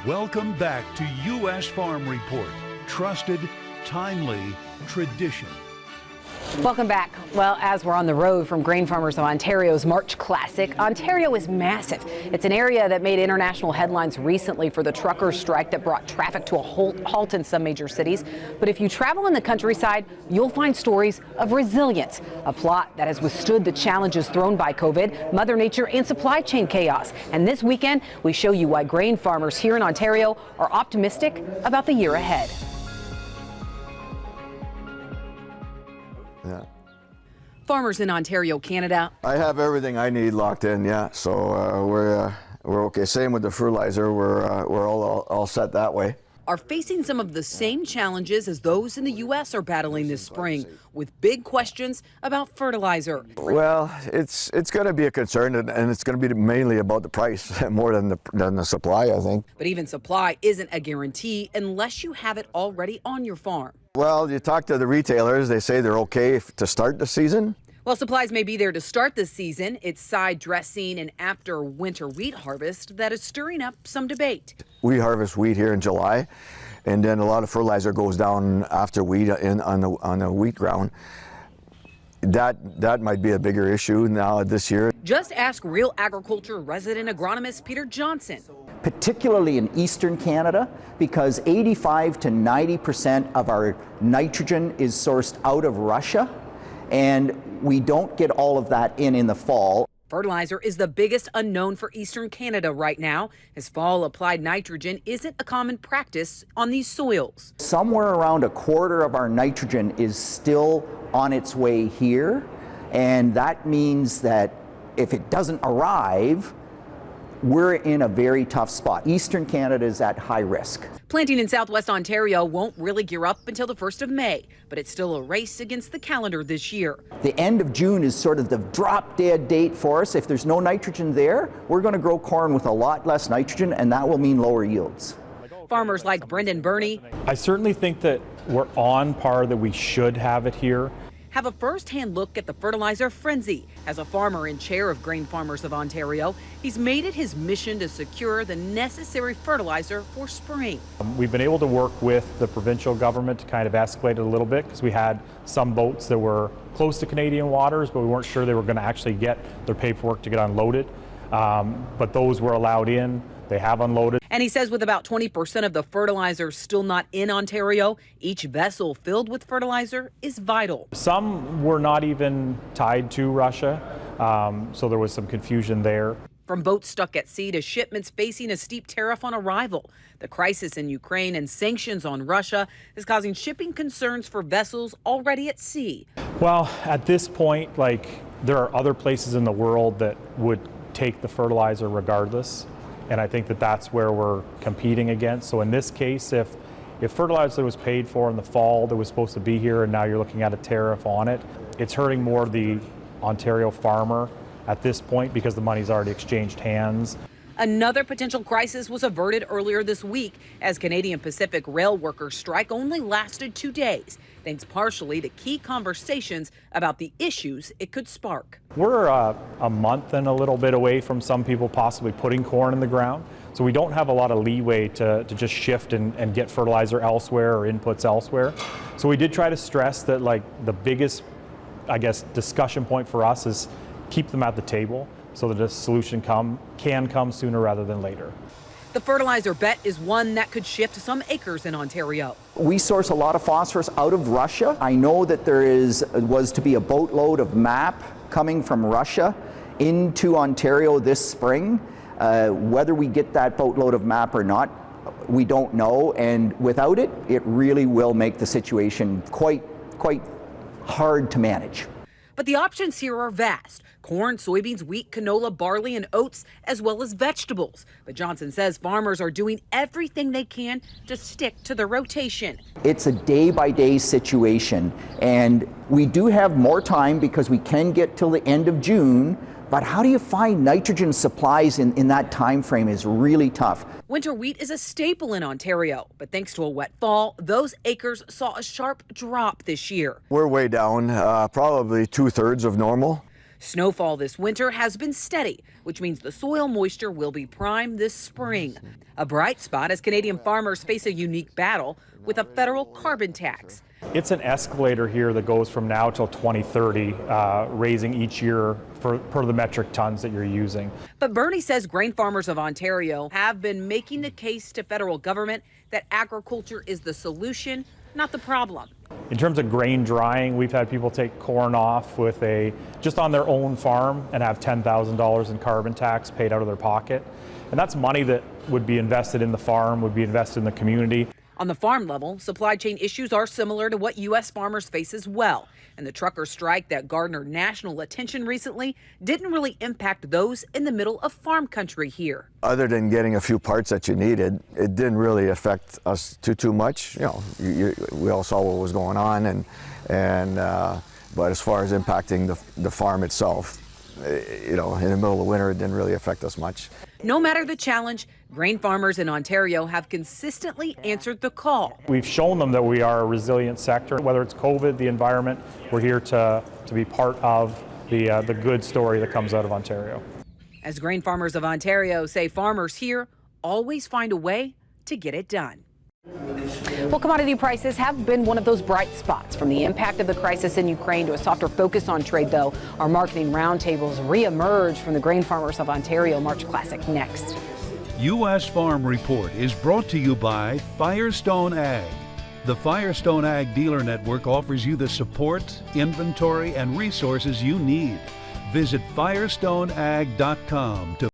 Welcome back to U.S. Farm Report. Trusted, timely, tradition. Welcome back. Well, as we're on the road from Grain Farmers of Ontario's March Classic, Ontario is massive. It's an area that made international headlines recently for the truckers' strike that brought traffic to a halt in some major cities. But if you travel in the countryside, you'll find stories of resilience, a plot that has withstood the challenges thrown by COVID, Mother Nature, and supply chain chaos. And this weekend, we show you why grain farmers here in Ontario are optimistic about the year ahead. Yeah. Farmers in Ontario, Canada. I have everything I need locked in, yeah. So we're okay. Same with the fertilizer. We're all set that way. Are facing some of the same challenges as those in the U.S. are battling this spring, with big questions about fertilizer. Well, it's going to be a concern, and it's going to be mainly about the price more than the supply, I think. But even supply isn't a guarantee unless you have it already on your farm. Well, you talk to the retailers, they say they're okay to start the season. While supplies may be there to start the season, it's side dressing and after winter wheat harvest that is stirring up some debate. We harvest wheat here in July, and then a lot of fertilizer goes down after wheat on the wheat ground. That might be a bigger issue now this year. Just ask Real Agriculture resident agronomist Peter Johnson. Particularly in eastern Canada, because 85 to 90% of our nitrogen is sourced out of Russia, and we don't get all of that in the fall. Fertilizer is the biggest unknown for eastern Canada right now, as fall applied nitrogen isn't a common practice on these soils. Somewhere around a quarter of our nitrogen is still on its way here, and that means that if it doesn't arrive, we're in a very tough spot. Eastern Canada is at high risk. Planting in southwest Ontario won't really gear up until the 1st of May, but it's still a race against the calendar this year. The end of June is sort of the drop-dead date for us. If there's no nitrogen there, we're going to grow corn with a lot less nitrogen, and that will mean lower yields. Farmers like Brendan Burney. I certainly think that we're on par, that we should have it here. Have a first-hand look at the fertilizer frenzy. As a farmer and chair of Grain Farmers of Ontario, he's made it his mission to secure the necessary fertilizer for spring. We've been able to work with the provincial government to kind of escalate it a little bit, because we had some boats that were close to Canadian waters, but we weren't sure they were going to actually get their paperwork to get unloaded. But those were allowed in. They have unloaded. And he says with about 20% of the fertilizer still not in Ontario, each vessel filled with fertilizer is vital. Some were not even tied to Russia, so there was some confusion there. From boats stuck at sea to shipments facing a steep tariff on arrival, the crisis in Ukraine and sanctions on Russia is causing shipping concerns for vessels already at sea. Well, at this point, there are other places in the world that would take the fertilizer regardless. And I think that that's where we're competing against. So in this case, if fertilizer was paid for in the fall that was supposed to be here, and now you're looking at a tariff on it, it's hurting more the Ontario farmer at this point, because the money's already exchanged hands. Another potential crisis was averted earlier this week as Canadian Pacific rail workers' strike only lasted 2 days, thanks partially to key conversations about the issues it could spark. We're a month and a little bit away from some people possibly putting corn in the ground, so we don't have a lot of leeway to just shift and get fertilizer elsewhere or inputs elsewhere. So we did try to stress that the biggest, discussion point for us is keep them at the table, so that a solution can come sooner rather than later. The fertilizer bet is one that could shift some acres in Ontario. We source a lot of phosphorus out of Russia. I know that there was to be a boatload of MAP coming from Russia into Ontario this spring. Whether we get that boatload of MAP or not, we don't know. And without it, it really will make the situation quite hard to manage. But the options here are vast. Corn, soybeans, wheat, canola, barley, and oats, as well as vegetables. But Johnson says farmers are doing everything they can to stick to the rotation. It's a day-by-day situation, and we do have more time because we can get till the end of June, but how do you find nitrogen supplies in that time frame is really tough. Winter wheat is a staple in Ontario, but thanks to a wet fall, those acres saw a sharp drop this year. We're way down, probably 2/3 of normal. Snowfall this winter has been steady, which means the soil moisture will be prime this spring. A bright spot as Canadian farmers face a unique battle with a federal carbon tax. It's an escalator here that goes from now till 2030, raising each year per the metric tons that you're using. But Bernie says grain farmers of Ontario have been making the case to federal government that agriculture is the solution, not the problem. In terms of grain drying, we've had people take corn off with just on their own farm and have $10,000 in carbon tax paid out of their pocket. And that's money that would be invested in the farm, would be invested in the community. On the farm level, supply chain issues are similar to what U.S. farmers face as well. And the trucker strike that garnered national attention recently didn't really impact those in the middle of farm country here. Other than getting a few parts that you needed, it didn't really affect us too much. We all saw what was going on, but as far as impacting the farm itself, in the middle of winter, it didn't really affect us much. No matter the challenge, grain farmers in Ontario have consistently answered the call. We've shown them that we are a resilient sector. Whether it's COVID, the environment, we're here to be part of the good story that comes out of Ontario. As grain farmers of Ontario say, farmers here always find a way to get it done. Well, commodity prices have been one of those bright spots. From the impact of the crisis in Ukraine to a softer focus on trade, though, our marketing roundtables re-emerge from the Grain Farmers of Ontario March Classic next. U.S. Farm Report is brought to you by Firestone Ag. The Firestone Ag Dealer Network offers you the support, inventory, and resources you need. Visit firestoneag.com to